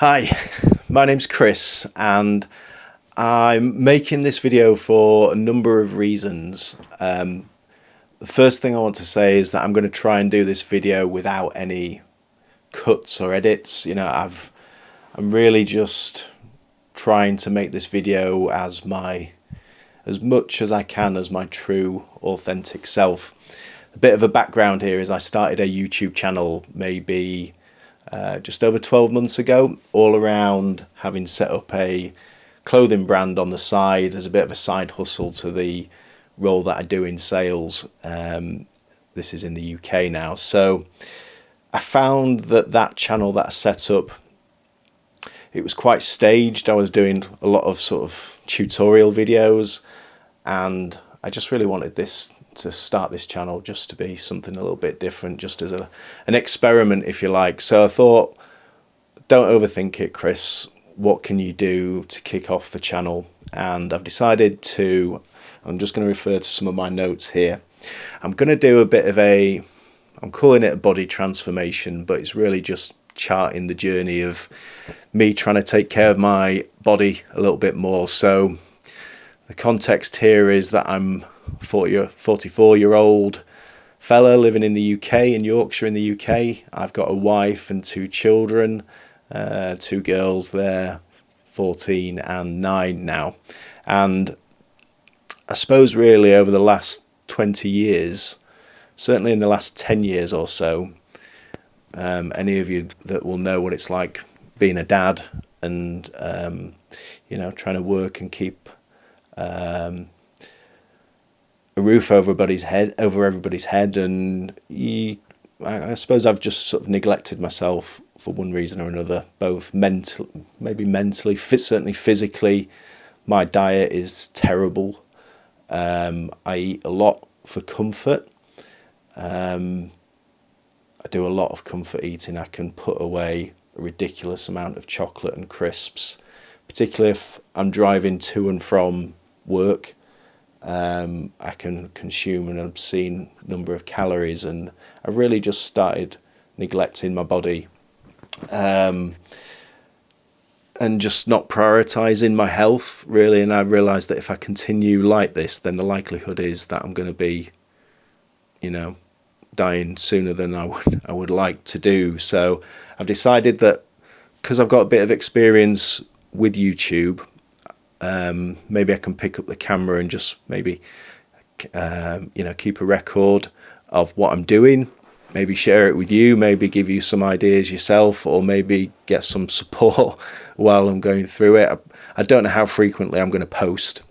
Hi, my name's Chris and I'm making this video for a number of reasons. The first thing I want to say is that I'm going to try and do this video without any cuts or edits. I'm really just trying to make this video as much as I can as my true, authentic self. A bit of a background here is I started a YouTube channel maybe just over 12 months ago, all around having set up a clothing brand on the side as a bit of a side hustle to the role that I do in sales. This is in the UK now. So I found that channel that I set up, it was quite staged. I was doing a lot of sort of tutorial videos, and I just really wanted to start this channel just to be something a little bit different, just as an experiment, if you like. So I thought, don't overthink it, Chris. What can you do to kick off the channel? And I've decided to, I'm just going to refer to some of my notes here. I'm going to do a bit of I'm calling it a body transformation, but it's really just charting the journey of me trying to take care of my body a little bit more. So the context here is that I'm 44-year-old fella living in the UK, in Yorkshire in the UK. I've got a wife and two children, two girls. They're 14 and 9 now. And I suppose really over the last 20 years, certainly in the last 10 years or so, any of you that will know what it's like being a dad and trying to work and keep a roof over everybody's head, and I suppose I've just sort of neglected myself for one reason or another, both mentally, certainly physically. My diet is terrible. I eat a lot for comfort. I do a lot of comfort eating. I can put away a ridiculous amount of chocolate and crisps, particularly if I'm driving to and from work. I can consume an obscene number of calories, and I've really just started neglecting my body and just not prioritizing my health, really. And I realized that if I continue like this, then the likelihood is that I'm going to be, dying sooner than I would like to do. So I've decided that because I've got a bit of experience with YouTube, maybe I can pick up the camera and just maybe keep a record of what I'm doing, maybe share it with you, maybe give you some ideas yourself, or maybe get some support while I'm going through it. I don't know how frequently I'm going to post.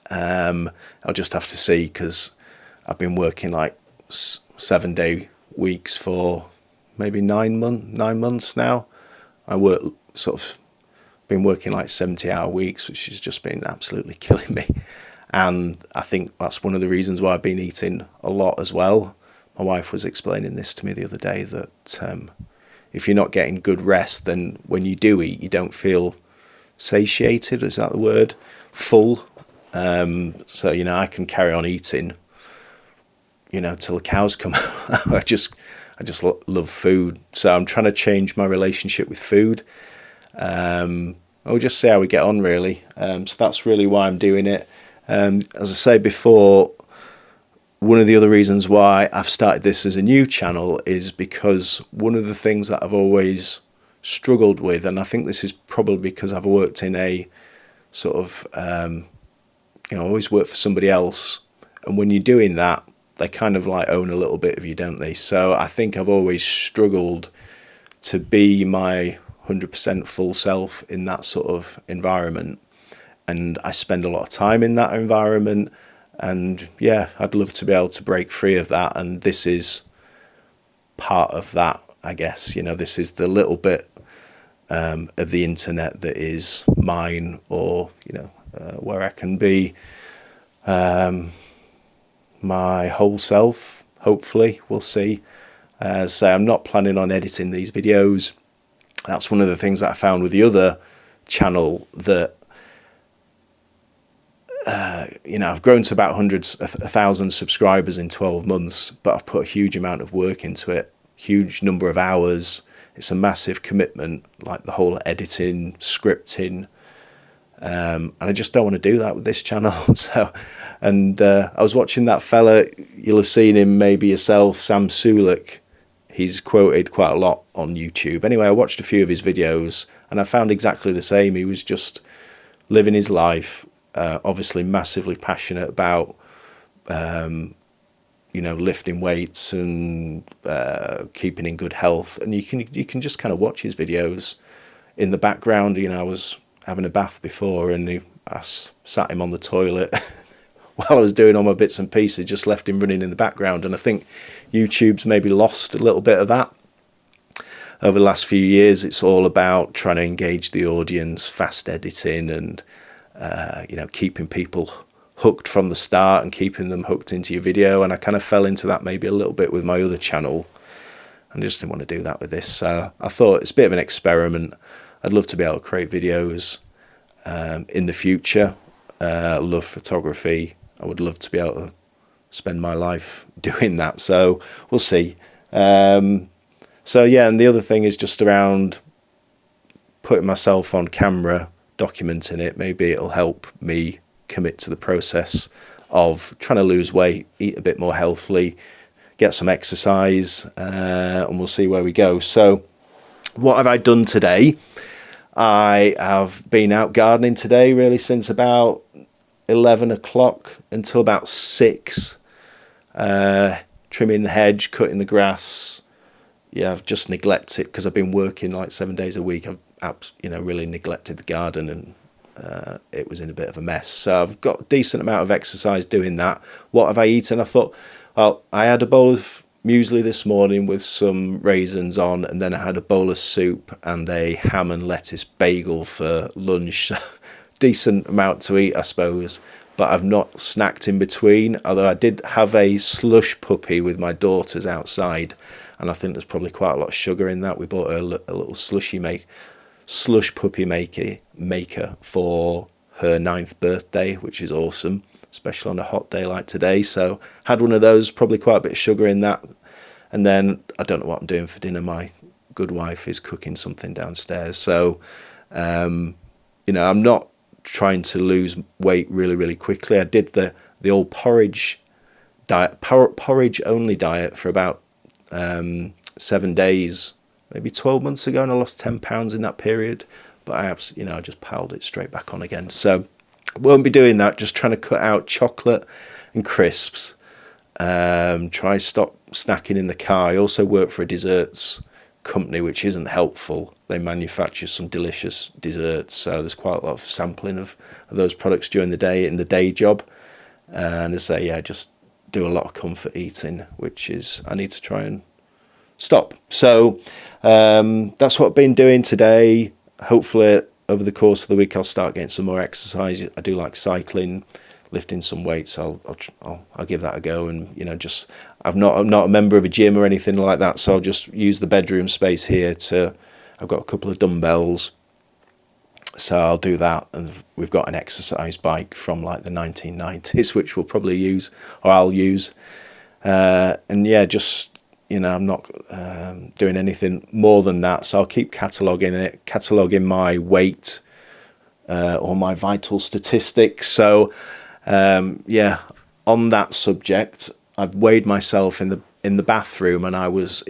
I'll just have to see, because I've been working like 7-day weeks for maybe 9 months now. I been working like 70-hour weeks, which has just been absolutely killing me. And I think that's one of the reasons why I've been eating a lot as well. My wife was explaining this to me the other day, that if you're not getting good rest, then when you do eat, you don't feel satiated. Is that the word? Full. So, I can carry on eating, till the cows come out. I just love food. So I'm trying to change my relationship with food. We'll just see how we get on, really. So that's really why I'm doing it. As I say before, one of the other reasons why I've started this as a new channel is because one of the things that I've always struggled with, and I think this is probably because I've worked in a sort of, always worked for somebody else. And when you're doing that, they kind of like own a little bit of you, don't they? So I think I've always struggled to be my 100% full self in that sort of environment, and I spend a lot of time in that environment. And yeah, I'd love to be able to break free of that, and this is part of that, I guess. This is the little bit of the internet that is mine, or where I can be my whole self, hopefully. We'll see. So I'm not planning on editing these videos. That's one of the things that I found with the other channel, that I've grown to about 1,000 subscribers in 12 months, but I've put a huge amount of work into it, huge number of hours, it's a massive commitment, like the whole editing, scripting, and I just don't want to do that with this channel. So, and I was watching that fella, you'll have seen him maybe yourself, Sam Sulek. He's quoted quite a lot on YouTube. Anyway, I watched a few of his videos and I found exactly the same. He was just living his life, obviously massively passionate about, you know, lifting weights and keeping in good health. And you can just kind of watch his videos in the background. You know, I was having a bath before and I sat him on the toilet while I was doing all my bits and pieces, just left him running in the background. And I think YouTube's maybe lost a little bit of that over the last few years. It's all about trying to engage the audience, fast editing, and you know, keeping people hooked from the start and keeping them hooked into your video. And I kind of fell into that maybe a little bit with my other channel, and I just didn't want to do that with this. So I thought it's a bit of an experiment. I'd love to be able to create videos in the future. I love photography. I would love to be able to spend my life doing that. So we'll see. So yeah, and the other thing is just around putting myself on camera, documenting it. Maybe it'll help me commit to the process of trying to lose weight, eat a bit more healthily, get some exercise, and we'll see where we go. So what have I done today? I have been out gardening today, really, since about 11 o'clock until about 6, trimming the hedge, cutting the grass. Yeah, I've just neglected, because I've been working like 7 days a week. I've really neglected the garden, and it was in a bit of a mess. So I've got a decent amount of exercise doing that. What have I eaten? I thought, well, I had a bowl of muesli this morning with some raisins on, and then I had a bowl of soup and a ham and lettuce bagel for lunch. Decent amount to eat, I suppose, but I've not snacked in between, although I did have a slush puppy with my daughters outside, and I think there's probably quite a lot of sugar in that. We bought a little slush puppy maker for her 9th birthday, which is awesome, especially on a hot day like today. So had one of those, probably quite a bit of sugar in that. And then I don't know what I'm doing for dinner. My good wife is cooking something downstairs. So, I'm not trying to lose weight really, really quickly. I did the old porridge diet, porridge only diet for about 7 days, maybe 12 months ago, and I lost 10 pounds in that period. But I just piled it straight back on again. So won't be doing that. Just trying to cut out chocolate and crisps. Try stop snacking in the car. I also work for a desserts company, which isn't helpful. They manufacture some delicious desserts, so there's quite a lot of sampling of those products during the day in the day job. And they say, yeah, just do a lot of comfort eating, which is I need to try and stop. So that's what I've been doing today. Hopefully over the course of the week I'll start getting some more exercise. I do like cycling, lifting some weights. I'll give that a go. And I'm not a member of a gym or anything like that, so I'll just use the bedroom space here I've got a couple of dumbbells, so I'll do that. And we've got an exercise bike from like the 1990s, which we'll probably use, or I'll use. And yeah, just I'm not doing anything more than that, so I'll keep cataloging my weight or my vital statistics. So on that subject, I've weighed myself in the bathroom, and I was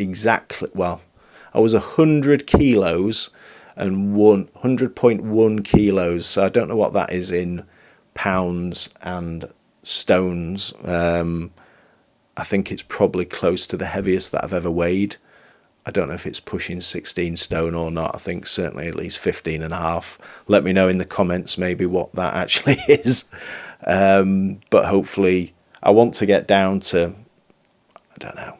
100 kilos and 100.1 kilos. So I don't know what that is in pounds and stones. I think it's probably close to the heaviest that I've ever weighed. I don't know if it's pushing 16 stone or not. I think certainly at least 15 and a half. Let me know in the comments maybe what that actually is. But hopefully I want to get down to, I don't know.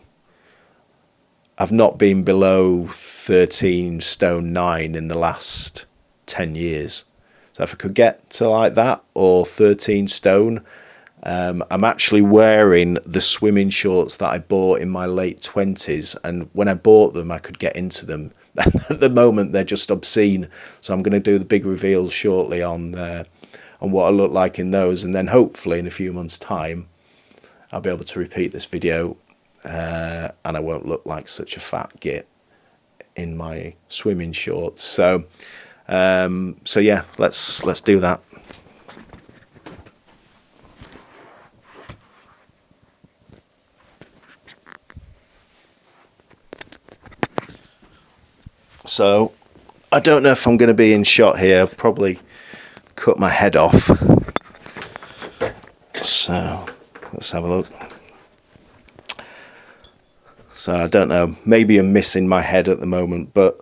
I've not been below 13 stone 9 in the last 10 years. So if I could get to like that, or 13 stone, I'm actually wearing the swimming shorts that I bought in my late 20s. And when I bought them, I could get into them. At the moment, they're just obscene. So I'm going to do the big reveals shortly on what I look like in those. And then hopefully in a few months' time, I'll be able to repeat this video and I won't look like such a fat git in my swimming shorts. So yeah, let's do that. So I don't know if I'm going to be in shot here. Probably cut my head off. So let's have a look. So I don't know, maybe I'm missing my head at the moment, but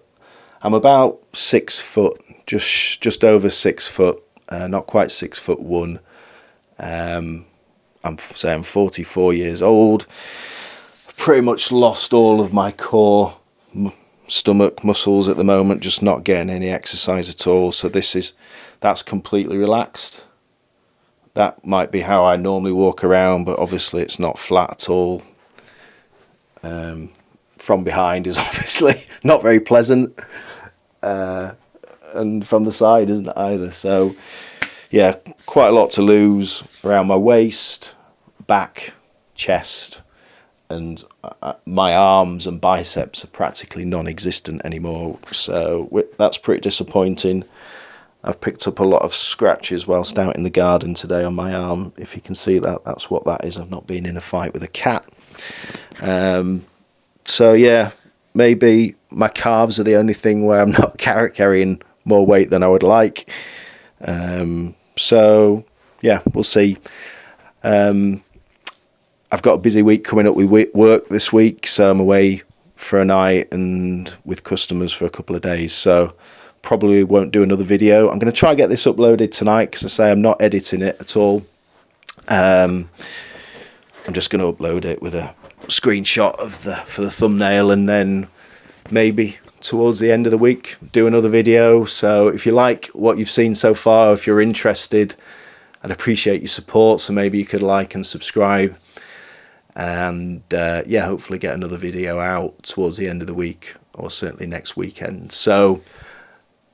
I'm about 6 foot, just over 6 foot, not quite 6'1". I'm 44 years old. Pretty much lost all of my core stomach muscles at the moment, just not getting any exercise at all. So that's completely relaxed. That might be how I normally walk around, but obviously it's not flat at all. From behind is obviously not very pleasant, and from the side isn't either. So yeah, quite a lot to lose around my waist, back, chest, and my arms and biceps are practically non-existent anymore. So that's pretty disappointing. I've picked up a lot of scratches whilst out in the garden today on my arm. If you can see that, that's what that is. I've not been in a fight with a cat. So yeah, maybe my calves are the only thing where I'm not carrying more weight than I would like. So yeah, we'll see. I've got a busy week coming up with work this week, so I'm away for a night and with customers for a couple of days. So probably won't do another video. I'm going to try and get this uploaded tonight, because I say I'm not editing it at all. I'm just going to upload it with a screenshot for the thumbnail, and then maybe towards the end of the week do another video. So if you like what you've seen so far, if you're interested, I'd appreciate your support. So maybe you could like and subscribe, and yeah, hopefully get another video out towards the end of the week, or certainly next weekend. So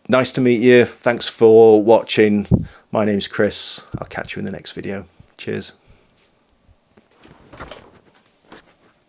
nice to meet you. Thanks for watching. My name's Chris. I'll catch you in the next video. Cheers.